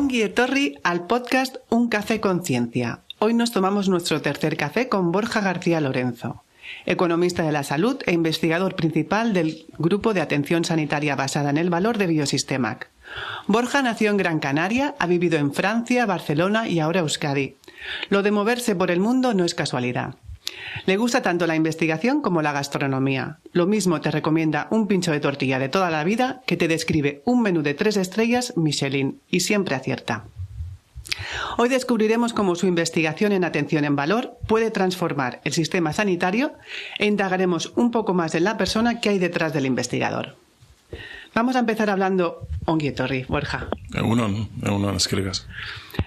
Ongi etorri al podcast Un Café con Ciencia. Hoy nos tomamos nuestro tercer café con Borja García Lorenzo, economista de la salud e investigador principal del Grupo de Atención Sanitaria Basada en el Valor de Biosistemac. Borja nació en Gran Canaria, ha vivido en Francia, Barcelona y ahora Euskadi. Lo de moverse por el mundo no es casualidad. Le gusta tanto la investigación como la gastronomía. Lo mismo te recomienda un pincho de tortilla de toda la vida que te describe un menú de 3 estrellas Michelin y siempre acierta. Hoy descubriremos cómo su investigación en atención en valor puede transformar el sistema sanitario e indagaremos un poco más en la persona que hay detrás del investigador. Vamos a empezar hablando... Ongi etorri, Borja. Egunon, escribas.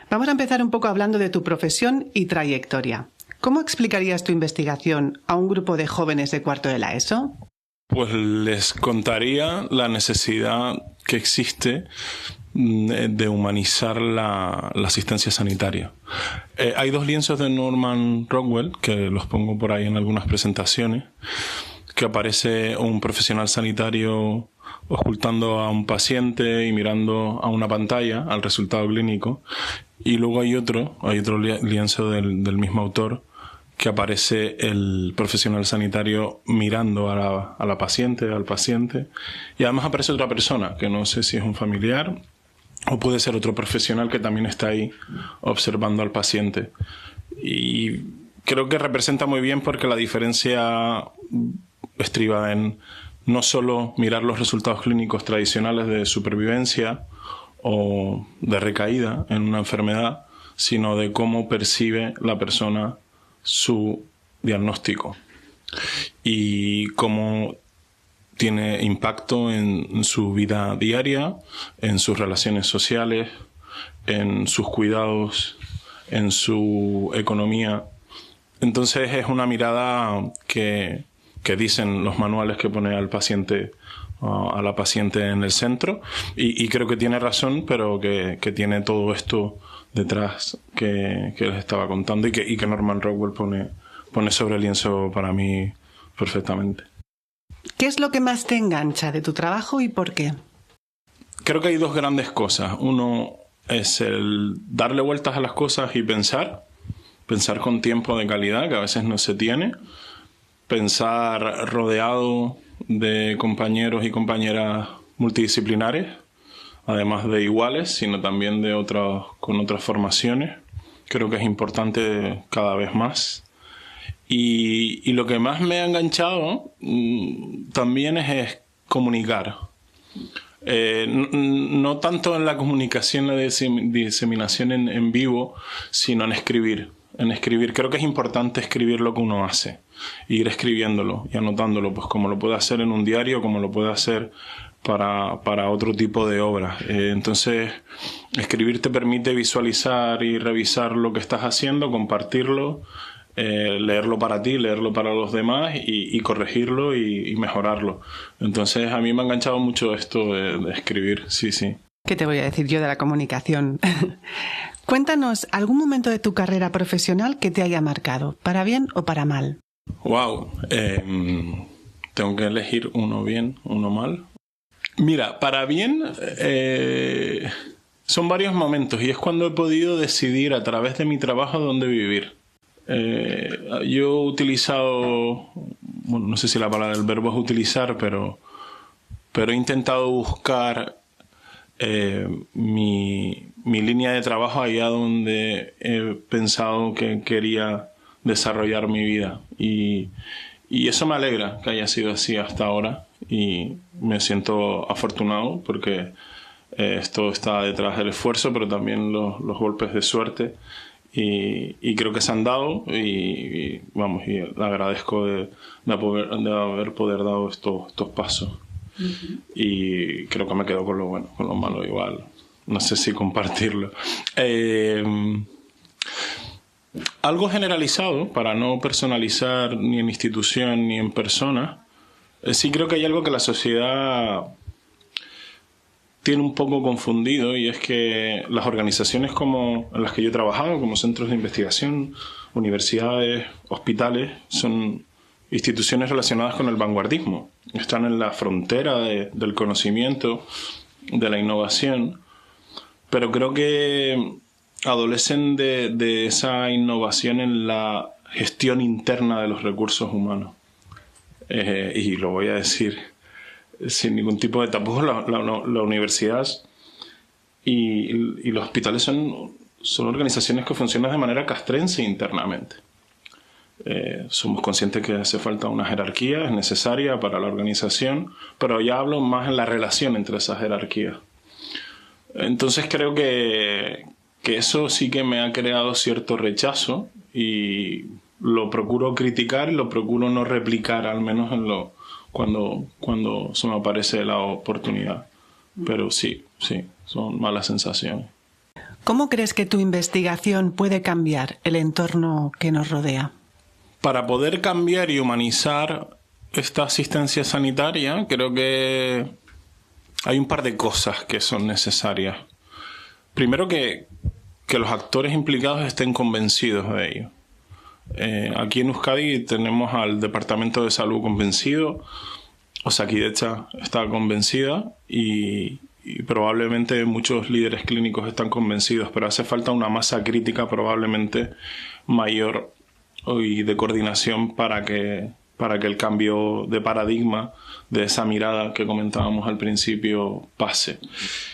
Vamos a empezar un poco hablando de tu profesión y trayectoria. ¿Cómo explicarías tu investigación a un grupo de jóvenes de cuarto de la ESO? Pues les contaría la necesidad que existe de humanizar la asistencia sanitaria. Hay 2 lienzos de Norman Rockwell, que los pongo por ahí en algunas presentaciones, que aparece un profesional sanitario ocultando a un paciente y mirando a una pantalla, al resultado clínico. Y luego hay otro lienzo del mismo autor, que aparece el profesional sanitario mirando a la paciente, al paciente. Y además aparece otra persona, que no sé si es un familiar o puede ser otro profesional que también está ahí observando al paciente. Y creo que representa muy bien porque la diferencia estriba en no solo mirar los resultados clínicos tradicionales de supervivencia o de recaída en una enfermedad, sino de cómo percibe la persona su diagnóstico y cómo tiene impacto en su vida diaria, en sus relaciones sociales, en sus cuidados, en su economía. Entonces es una mirada que dicen los manuales que pone al paciente, a la paciente en el centro, y creo que tiene razón, pero que tiene todo esto detrás que les estaba contando y que Norman Rockwell pone sobre el lienzo para mí perfectamente. ¿Qué es lo que más te engancha de tu trabajo y por qué? Creo que hay 2 grandes cosas. Uno es el darle vueltas a las cosas y pensar con tiempo de calidad, que a veces no se tiene, pensar rodeado de compañeros y compañeras multidisciplinares, además de iguales, sino también con otras formaciones. Creo que es importante cada vez más. Y lo que más me ha enganchado también es comunicar. No tanto en la comunicación, la diseminación en vivo, sino en escribir. Creo que es importante escribir lo que uno hace, ir escribiéndolo y anotándolo, pues como lo puede hacer en un diario, como lo puede hacer para otro tipo de obras. Entonces, escribir te permite visualizar y revisar lo que estás haciendo, compartirlo, leerlo para ti, leerlo para los demás y corregirlo y mejorarlo. Entonces, a mí me ha enganchado mucho esto de escribir, sí. ¿Qué te voy a decir yo de la comunicación? Cuéntanos algún momento de tu carrera profesional que te haya marcado, para bien o para mal. Wow, tengo que elegir uno bien, uno mal. Mira, para bien son varios momentos y es cuando he podido decidir a través de mi trabajo dónde vivir. Yo he utilizado, bueno, no sé si la palabra, el verbo es utilizar, pero he intentado buscar mi línea de trabajo allá donde he pensado que quería desarrollar mi vida. Y eso me alegra que haya sido así hasta ahora y me siento afortunado porque esto está detrás del esfuerzo, pero también los golpes de suerte y creo que se han dado y le agradezco de haber dado estos pasos. Uh-huh. Y creo que me quedo con lo bueno, con lo malo igual. No sé si compartirlo. Algo generalizado, para no personalizar ni en institución ni en persona, sí creo que hay algo que la sociedad tiene un poco confundido, y es que las organizaciones como en las que yo he trabajado, como centros de investigación, universidades, hospitales, son instituciones relacionadas con el vanguardismo. Están en la frontera del conocimiento, de la innovación, pero creo que adolecen de esa innovación en la gestión interna de los recursos humanos. Y lo voy a decir sin ningún tipo de tapujos, la universidad y los hospitales son organizaciones que funcionan de manera castrense internamente. Somos conscientes que hace falta una jerarquía, es necesaria para la organización, pero ya hablo más en la relación entre esas jerarquías. Entonces creo que eso sí que me ha creado cierto rechazo y lo procuro criticar y lo procuro no replicar, al menos cuando se me aparece la oportunidad. Pero sí, son malas sensaciones. ¿Cómo crees que tu investigación puede cambiar el entorno que nos rodea? Para poder cambiar y humanizar esta asistencia sanitaria, creo que hay un par de cosas que son necesarias. Primero, que los actores implicados estén convencidos de ello. Aquí en Euskadi tenemos al Departamento de Salud convencido, Osakidetza está convencida y probablemente muchos líderes clínicos están convencidos, pero hace falta una masa crítica probablemente mayor y de coordinación para que el cambio de paradigma de esa mirada que comentábamos al principio pase.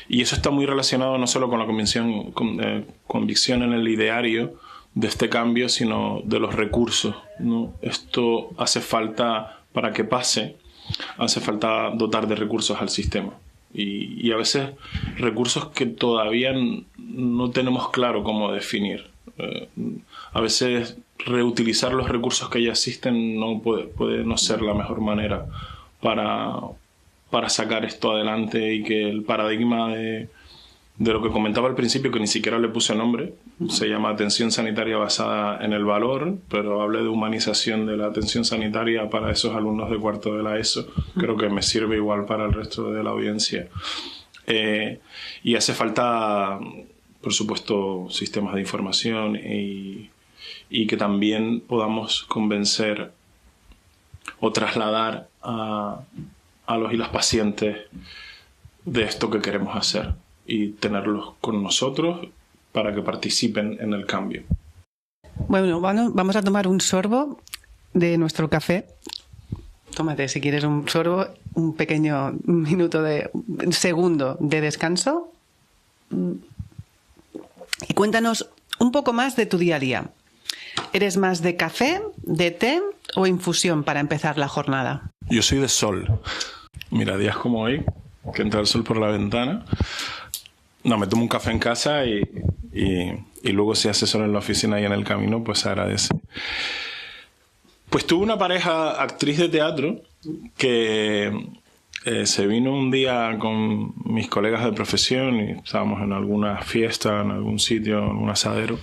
Y eso está muy relacionado no solo con la convicción en el ideario de este cambio, sino de los recursos, ¿no? Esto hace falta, para que pase, hace falta dotar de recursos al sistema. Y a veces recursos que todavía no tenemos claro cómo definir. A veces reutilizar los recursos que ya existen no puede no ser la mejor manera para sacar esto adelante y que el paradigma de lo que comentaba al principio, que ni siquiera le puse nombre, se llama atención sanitaria basada en el valor, pero hablé de humanización de la atención sanitaria para esos alumnos de cuarto de la ESO. Creo que me sirve igual para el resto de la audiencia. Y hace falta, por supuesto, sistemas de información y que también podamos convencer o trasladar a los y las pacientes de esto que queremos hacer y tenerlos con nosotros para que participen en el cambio. Bueno, vamos a tomar un sorbo de nuestro café. Tómate, si quieres, un sorbo, un pequeño segundo de descanso. Y cuéntanos un poco más de tu día a día. ¿Eres más de café, de té o infusión para empezar la jornada? Yo soy de sol. Mira, días como hoy, que entra el sol por la ventana. No, me tomo un café en casa y luego si hace sol en la oficina y en el camino, pues se agradece. Pues tuve una pareja actriz de teatro que se vino un día con mis colegas de profesión y estábamos en alguna fiesta, en algún sitio, en un asadero.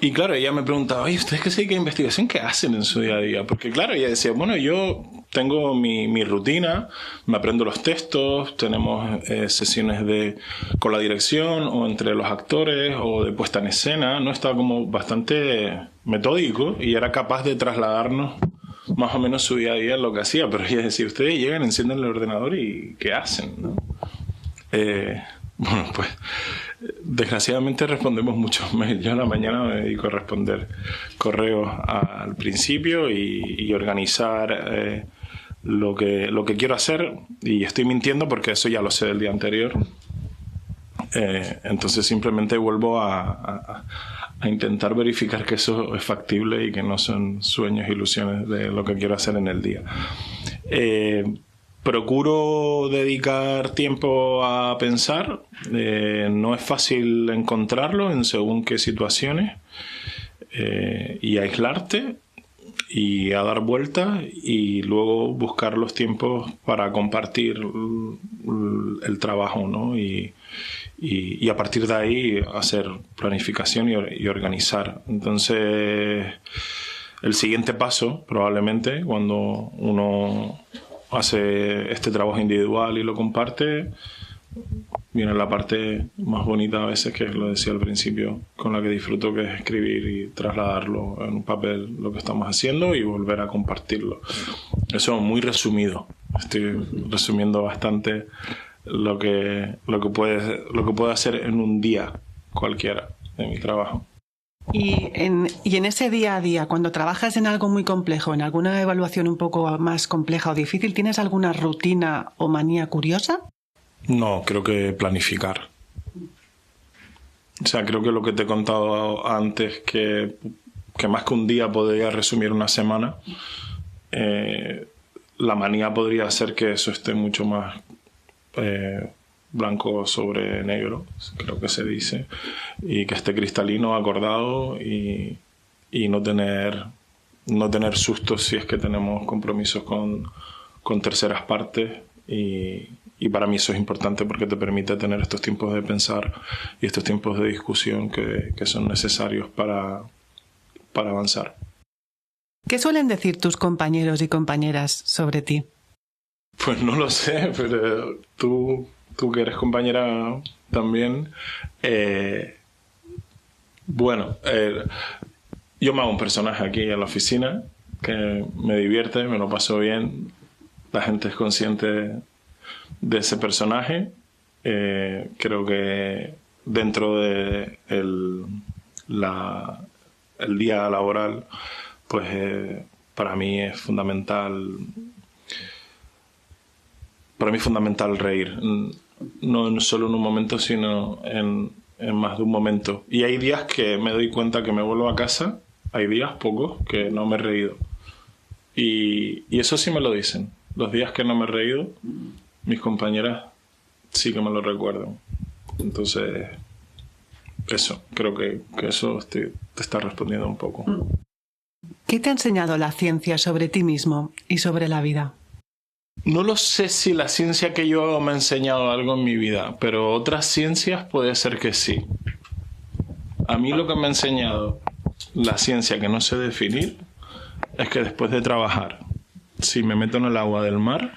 Y claro, ella me preguntaba, oye, ¿ustedes qué se dedican a investigación? ¿Qué hacen en su día a día? Porque claro, ella decía, bueno, yo tengo mi rutina, me aprendo los textos, tenemos sesiones con la dirección o entre los actores o de puesta en escena, ¿no? Estaba como bastante metódico y era capaz de trasladarnos más o menos su día a día en lo que hacía. Pero ella decía, ustedes llegan, encienden el ordenador y ¿qué hacen? ¿No? Bueno, pues desgraciadamente respondemos muchos mails. Yo a la mañana me dedico a responder correos al principio y organizar lo que quiero hacer, y estoy mintiendo porque eso ya lo sé del día anterior. Entonces simplemente vuelvo a intentar verificar que eso es factible y que no son sueños, ilusiones de lo que quiero hacer en el día. Procuro dedicar tiempo a pensar. No es fácil encontrarlo en según qué situaciones, y aislarte y a dar vueltas y luego buscar los tiempos para compartir el trabajo, ¿no? Y a partir de ahí hacer planificación y organizar. Entonces, el siguiente paso, probablemente, cuando uno hace este trabajo individual y lo comparte, viene la parte más bonita a veces, que lo decía al principio, con la que disfruto, que es escribir y trasladarlo en un papel lo que estamos haciendo y volver a compartirlo. Eso muy resumido. Estoy resumiendo bastante lo que puedo hacer en un día cualquiera de mi trabajo. Y en ese día a día, cuando trabajas en algo muy complejo, en alguna evaluación un poco más compleja o difícil, ¿tienes alguna rutina o manía curiosa? No, creo que planificar. O sea, creo que lo que te he contado antes, que más que un día podría resumir una semana, la manía podría ser que eso esté mucho más blanco sobre negro, creo que se dice, y que esté cristalino, acordado, y no tener sustos si es que tenemos compromisos con terceras partes. Y para mí eso es importante porque te permite tener estos tiempos de pensar y estos tiempos de discusión que son necesarios para avanzar. ¿Qué suelen decir tus compañeros y compañeras sobre ti? Pues no lo sé, pero tú que eres compañera también. Yo me hago un personaje aquí en la oficina que me divierte, me lo paso bien. La gente es consciente de ese personaje. Creo que dentro de el día laboral, pues para mí es fundamental reír, no solo en un momento, sino en más de un momento. Y hay días que me doy cuenta que me vuelvo a casa, hay días pocos que no me he reído, y eso sí me lo dicen. Los días que no me he reído, mis compañeras sí que me lo recuerdan. Entonces, eso, creo que eso te está respondiendo un poco. ¿Qué te ha enseñado la ciencia sobre ti mismo y sobre la vida? No lo sé si la ciencia que yo hago me ha enseñado algo en mi vida, pero otras ciencias puede ser que sí. A mí lo que me ha enseñado la ciencia que no sé definir es que después de trabajar, si me meto en el agua del mar,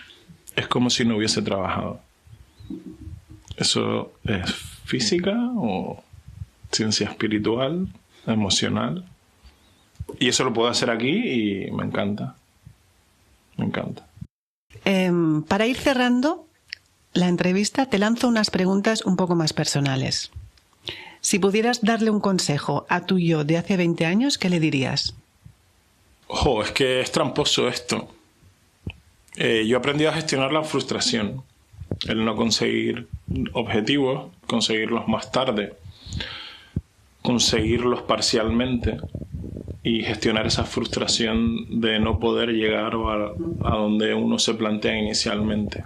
es como si no hubiese trabajado. ¿Eso es física o ciencia espiritual, emocional? Y eso lo puedo hacer aquí y me encanta. Me encanta. Para ir cerrando la entrevista, te lanzo unas preguntas un poco más personales. Si pudieras darle un consejo a tu yo de hace 20 años, ¿qué le dirías? Es que es tramposo esto. Yo aprendí a gestionar la frustración, el no conseguir objetivos, conseguirlos más tarde, conseguirlos parcialmente y gestionar esa frustración de no poder llegar a donde uno se plantea inicialmente.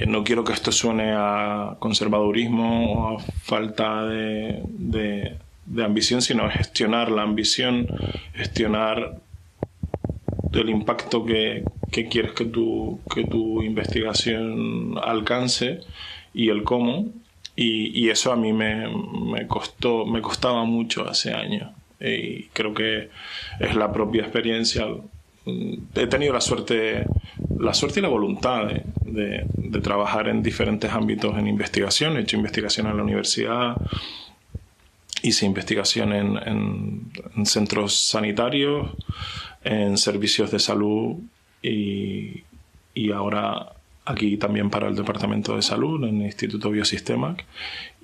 No quiero que esto suene a conservadurismo o a falta de ambición, sino gestionar la ambición, gestionar el impacto que quieres que tu investigación alcance y el cómo. Y eso a mí me costaba mucho hace años. Y creo que es la propia experiencia. He tenido la suerte y la voluntad de trabajar en diferentes ámbitos en investigación. He hecho investigación en la universidad, hice investigación en centros sanitarios, en servicios de salud y ahora aquí también para el Departamento de Salud, en el Instituto Biosistemas,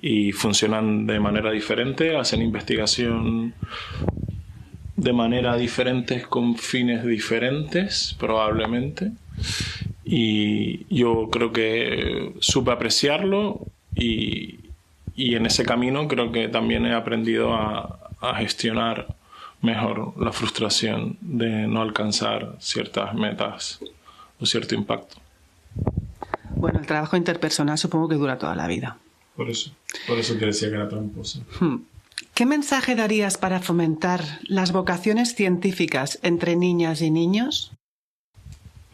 y funcionan de manera diferente, hacen investigación de manera diferente, con fines diferentes, probablemente. Y yo creo que supe apreciarlo y en ese camino creo que también he aprendido a gestionar mejor la frustración de no alcanzar ciertas metas o cierto impacto. Bueno, el trabajo interpersonal supongo que dura toda la vida. Por eso te decía que era tramposo. ¿Qué mensaje darías para fomentar las vocaciones científicas entre niñas y niños?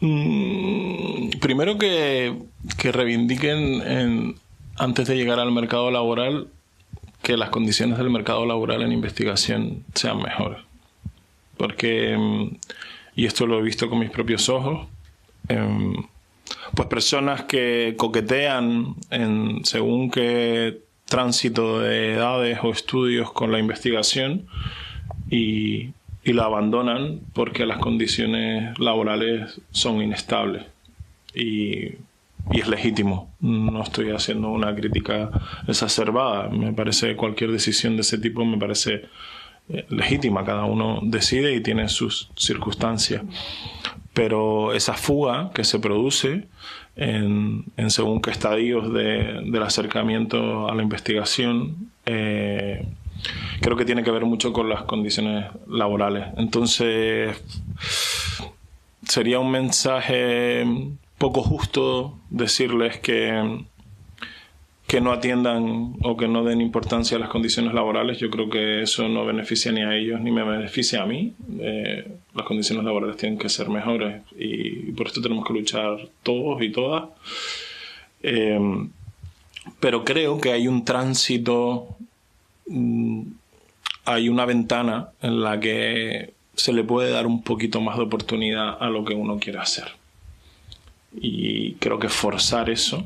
Primero que reivindiquen antes de llegar al mercado laboral que las condiciones del mercado laboral en investigación sean mejores. Porque, y esto lo he visto con mis propios ojos, pues personas que coquetean en según qué tránsito de edades o estudios con la investigación y la abandonan porque las condiciones laborales son inestables. Y y es legítimo. No estoy haciendo una crítica exacerbada. Me parece cualquier decisión de ese tipo me parece legítima. Cada uno decide y tiene sus circunstancias. Pero esa fuga que se produce en según qué estadios del acercamiento a la investigación, creo que tiene que ver mucho con las condiciones laborales. Entonces, sería un mensaje poco justo decirles que no atiendan o que no den importancia a las condiciones laborales. Yo creo que eso no beneficia ni a ellos ni me beneficia a mí. Las condiciones laborales tienen que ser mejores y por esto tenemos que luchar todos y todas. Pero creo que hay un tránsito, hay una ventana en la que se le puede dar un poquito más de oportunidad a lo que uno quiere hacer. Y creo que forzar eso,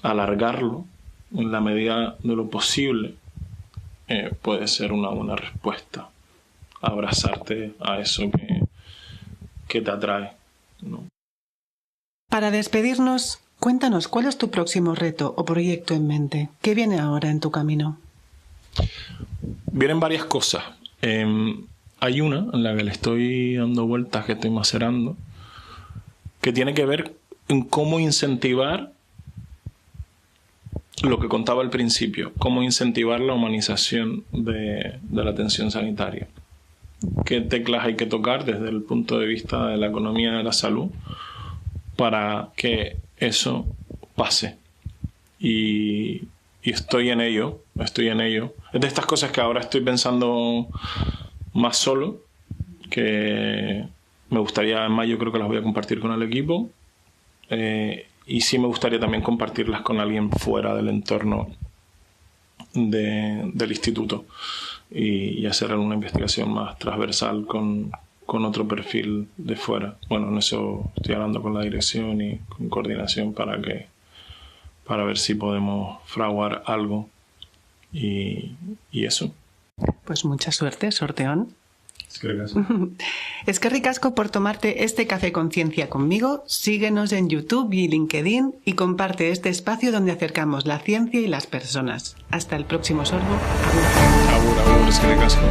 alargarlo en la medida de lo posible, puede ser una buena respuesta. Abrazarte a eso que te atrae, ¿no? Para despedirnos, cuéntanos, ¿cuál es tu próximo reto o proyecto en mente? ¿Qué viene ahora en tu camino? Vienen varias cosas. Hay una en la que le estoy dando vueltas, que estoy macerando, que tiene que ver en cómo incentivar lo que contaba al principio, cómo incentivar la humanización de la atención sanitaria. ¿Qué teclas hay que tocar desde el punto de vista de la economía de la salud para que eso pase? Y estoy en ello. Es de estas cosas que ahora estoy pensando más solo, que me gustaría en mayo, creo que las voy a compartir con el equipo. Y sí me gustaría también compartirlas con alguien fuera del entorno del instituto y hacer una investigación más transversal con otro perfil de fuera. Bueno, en eso estoy hablando con la dirección y con coordinación para ver si podemos fraguar algo y eso. Pues mucha suerte, Sorteón. Es que ricasco por tomarte este café conciencia conmigo. Síguenos en YouTube y LinkedIn y comparte este espacio donde acercamos la ciencia y las personas. Hasta el próximo sorbo. Agur, es que ricasco.